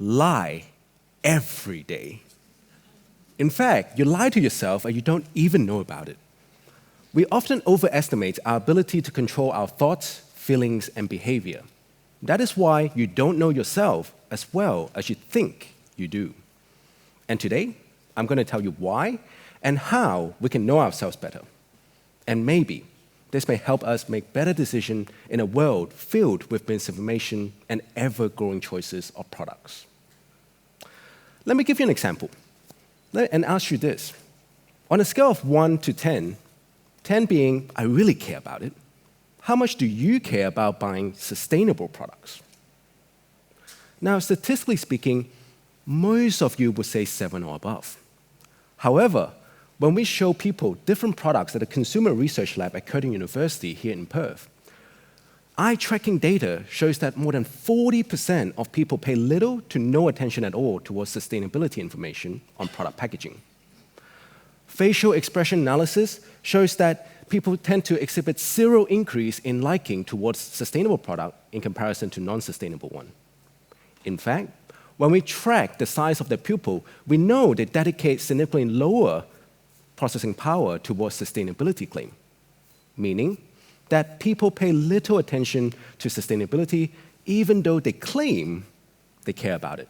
lie every day. In fact, you lie to yourself and you don't even know about it. We often overestimate our ability to control our thoughts, feelings, and behavior. That is why you don't know yourself as well as you think you do. And today, I'm going to tell you why and how we can know ourselves better. And maybe this may help us make better decisions in a world filled with misinformation and ever-growing choices of products. Let me give you an example and ask you this. On a scale of 1 to 10, 10 being I really care about it, how much do you care about buying sustainable products? Now, statistically speaking, most of you would say 7 or above. However, when we show people different products at a consumer research lab at Curtin University here in Perth, eye tracking data shows that more than 40% of people pay little to no attention at all towards sustainability information on product packaging. Facial expression analysis shows that people tend to exhibit zero increase in liking towards sustainable product in comparison to non-sustainable one. In fact, when we track the size of their pupil, we know they dedicate significantly lower processing power towards sustainability claim, meaning that people pay little attention to sustainability even though they claim they care about it.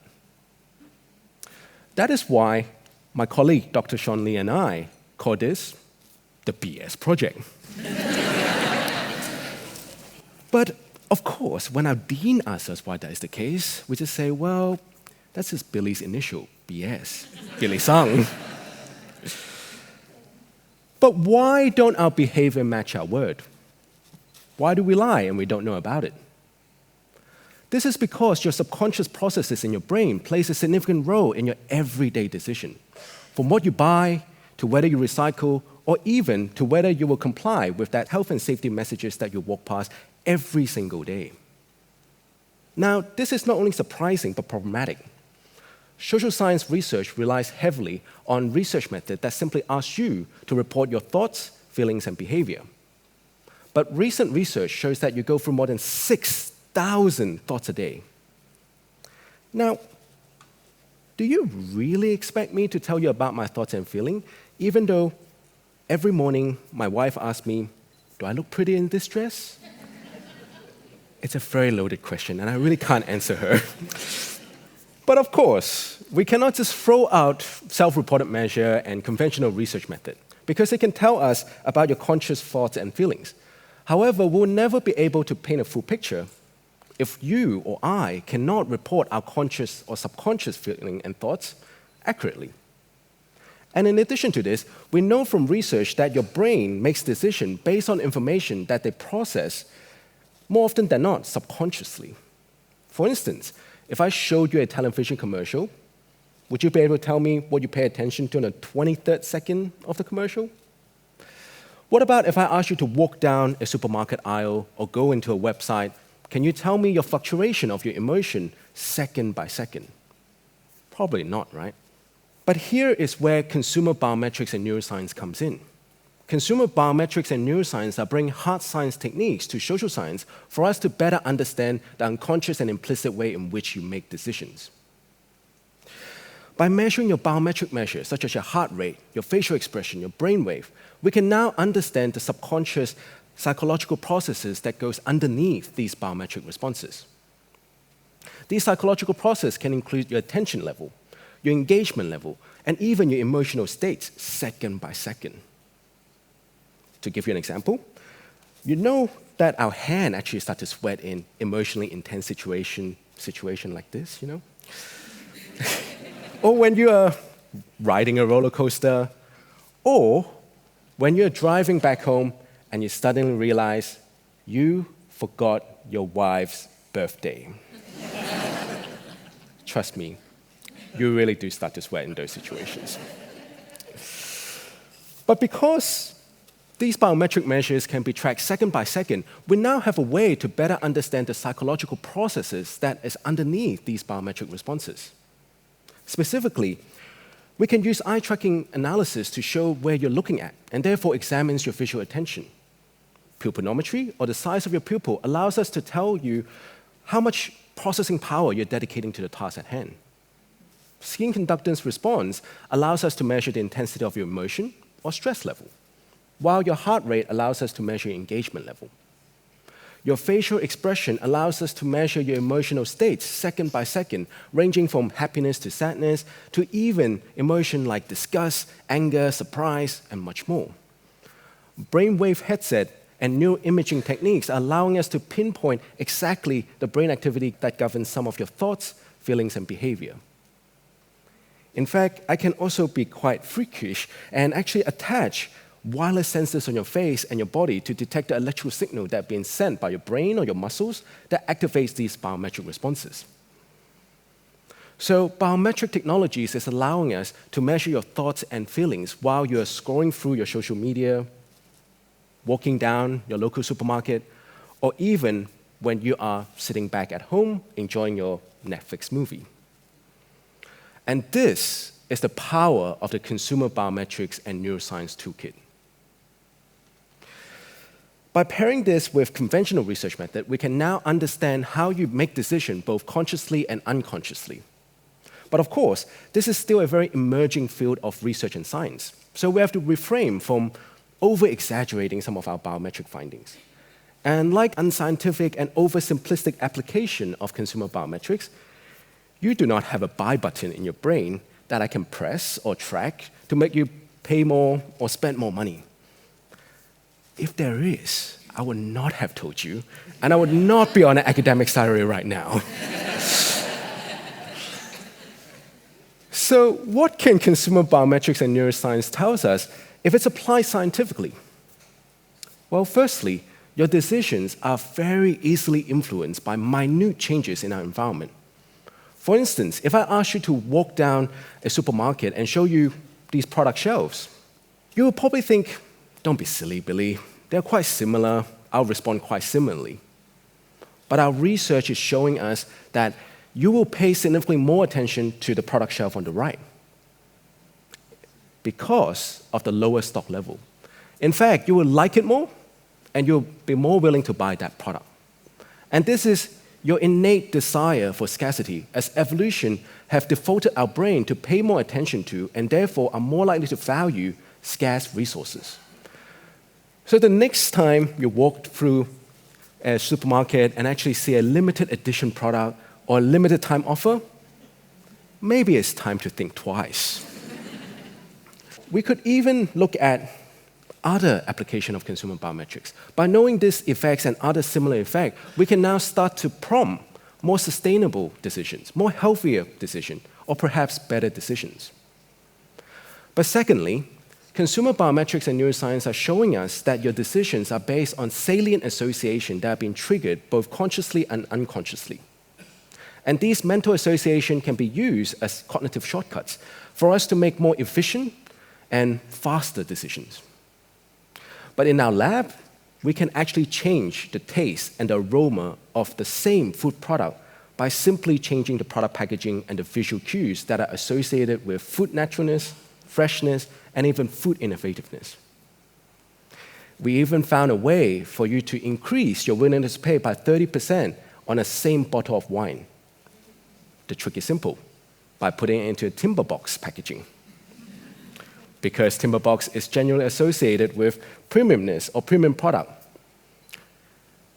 That is why my colleague, Dr. Sean Lee, and I call this the BS project. But of course, when our dean asks us why that is the case, we just say, well, that's just Billy's initial, BS, Billy Sung. But why don't our behavior match our word? Why do we lie and we don't know about it? This is because your subconscious processes in your brain plays a significant role in your everyday decision, from what you buy to whether you recycle or even to whether you will comply with that health and safety messages that you walk past every single day. Now, this is not only surprising but problematic. Social science research relies heavily on research methods that simply ask you to report your thoughts, feelings, and behavior. But recent research shows that you go through more than 6,000 thoughts a day. Now, do you really expect me to tell you about my thoughts and feelings, even though every morning my wife asks me, do I look pretty in this dress? It's a very loaded question, and I really can't answer her. But of course, we cannot just throw out self-reported measure and conventional research method, because it can tell us about your conscious thoughts and feelings. However, we'll never be able to paint a full picture if you or I cannot report our conscious or subconscious feeling and thoughts accurately. And in addition to this, we know from research that your brain makes decisions based on information that they process more often than not subconsciously. For instance, if I showed you a television commercial, would you be able to tell me what you pay attention to in the 23rd second of the commercial? What about if I asked you to walk down a supermarket aisle or go into a website? Can you tell me your fluctuation of your emotion second by second? Probably not, right? But here is where consumer biometrics and neuroscience comes in. Consumer biometrics and neuroscience are bringing hard science techniques to social science for us to better understand the unconscious and implicit way in which you make decisions. By measuring your biometric measures, such as your heart rate, your facial expression, your brainwave, we can now understand the subconscious psychological processes that goes underneath these biometric responses. These psychological processes can include your attention level, your engagement level, and even your emotional states second by second. To give you an example, you know that our hand actually starts to sweat in emotionally intense situation like this, you know? Or when you are riding a roller coaster, or when you're driving back home and you suddenly realize you forgot your wife's birthday. Trust me, you really do start to sweat in those situations. But because these biometric measures can be tracked second by second, we now have a way to better understand the psychological processes that is underneath these biometric responses. Specifically, we can use eye tracking analysis to show where you're looking at, and therefore examines your visual attention. Pupillometry, or the size of your pupil, allows us to tell you how much processing power you're dedicating to the task at hand. skin conductance response allows us to measure the intensity of your emotion or stress level, while your heart rate allows us to measure your engagement level. Your facial expression allows us to measure your emotional states second by second, ranging from happiness to sadness to even emotion like disgust, anger, surprise, and much more. Brainwave headset and neuroimaging techniques are allowing us to pinpoint exactly the brain activity that governs some of your thoughts, feelings, and behavior. In fact, I can also be quite freakish and actually attach wireless sensors on your face and your body to detect the electrical signal that's being sent by your brain or your muscles that activates these biometric responses. So biometric technologies is allowing us to measure your thoughts and feelings while you're scrolling through your social media, walking down your local supermarket, or even when you are sitting back at home enjoying your Netflix movie. And this is the power of the Consumer Biometrics and Neuroscience Toolkit. By pairing this with conventional research method, we can now understand how you make decisions both consciously and unconsciously. But of course, this is still a very emerging field of research and science. So we have to refrain from over-exaggerating some of our biometric findings. And like unscientific and oversimplistic application of consumer biometrics, you do not have a buy button in your brain that I can press or track to make you pay more or spend more money. If there is, I would not have told you, and I would not be on an academic salary right now. So what can consumer biometrics and neuroscience tell us if it's applied scientifically? Well, firstly, your decisions are very easily influenced by minute changes in our environment. For instance, if I ask you to walk down a supermarket and show you these product shelves, you will probably think, don't be silly, Billy. They're quite similar. I'll respond quite similarly. But our research is showing us that you will pay significantly more attention to the product shelf on the right because of the lower stock level. In fact, you will like it more, and you'll be more willing to buy that product. And this is your innate desire for scarcity, as evolution have defaulted our brain to pay more attention to, and therefore are more likely to value scarce resources. So the next time you walk through a supermarket and actually see a limited edition product or a limited time offer, maybe it's time to think twice. We could even look at other application of consumer biometrics. By knowing these effects and other similar effects, we can now start to prompt more sustainable decisions, more healthier decisions, or perhaps better decisions. But secondly, consumer biometrics and neuroscience are showing us that your decisions are based on salient associations that have been triggered both consciously and unconsciously. And these mental associations can be used as cognitive shortcuts for us to make more efficient and faster decisions. But in our lab, we can actually change the taste and the aroma of the same food product by simply changing the product packaging and the visual cues that are associated with food naturalness, freshness, and even food innovativeness. We even found a way for you to increase your willingness to pay by 30% on the same bottle of wine. The trick is simple, by putting it into a timber box packaging. Because timber box is generally associated with premiumness or premium product.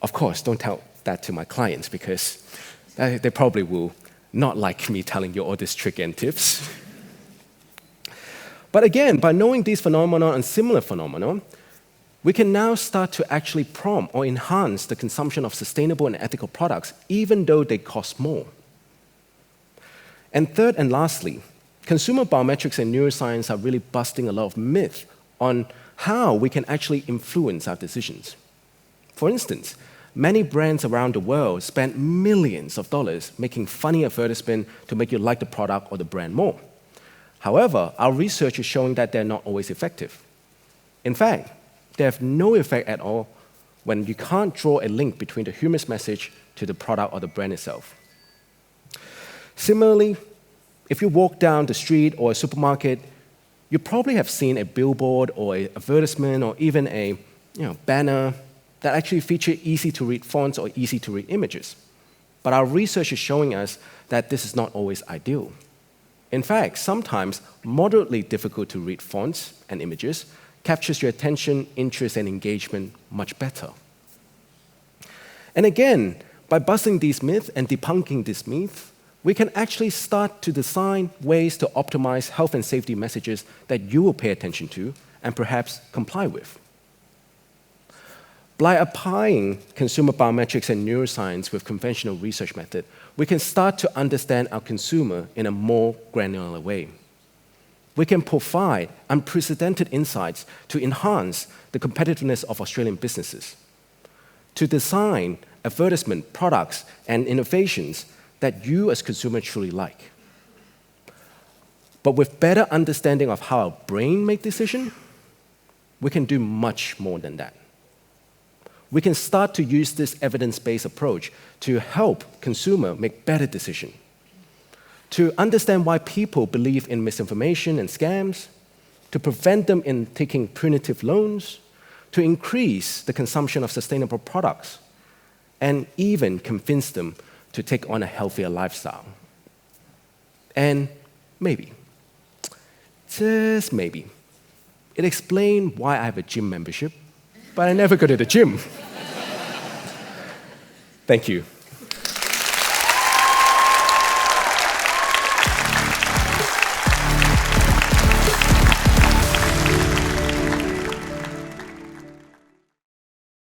Of course, don't tell that to my clients because they probably will not like me telling you all these trick and tips. But again, by knowing these phenomena and similar phenomena, we can now start to actually prompt or enhance the consumption of sustainable and ethical products, even though they cost more. And third and lastly, consumer biometrics and neuroscience are really busting a lot of myths on how we can actually influence our decisions. For instance, many brands around the world spend millions of dollars making funny advertisements to make you like the product or the brand more. However, our research is showing that they're not always effective. In fact, they have no effect at all when you can't draw a link between the humorous message to the product or the brand itself. Similarly, if you walk down the street or a supermarket, you probably have seen a billboard or an advertisement or even a banner that actually feature easy-to-read fonts or easy-to-read images. But our research is showing us that this is not always ideal. In fact, sometimes moderately difficult to read fonts and images captures your attention, interest, and engagement much better. And again, by busting these myths and debunking these myths, we can actually start to design ways to optimize health and safety messages that you will pay attention to and perhaps comply with. By applying consumer biometrics and neuroscience with conventional research methods, we can start to understand our consumer in a more granular way. We can provide unprecedented insights to enhance the competitiveness of Australian businesses, to design advertisement, products, and innovations that you as consumers truly like. But with better understanding of how our brain makes decisions, we can do much more than that. We can start to use this evidence-based approach to help consumers make better decisions, to understand why people believe in misinformation and scams, to prevent them in taking punitive loans, to increase the consumption of sustainable products, and even convince them to take on a healthier lifestyle. And maybe, just maybe, it explains why I have a gym membership, but I never go to the gym. Thank you.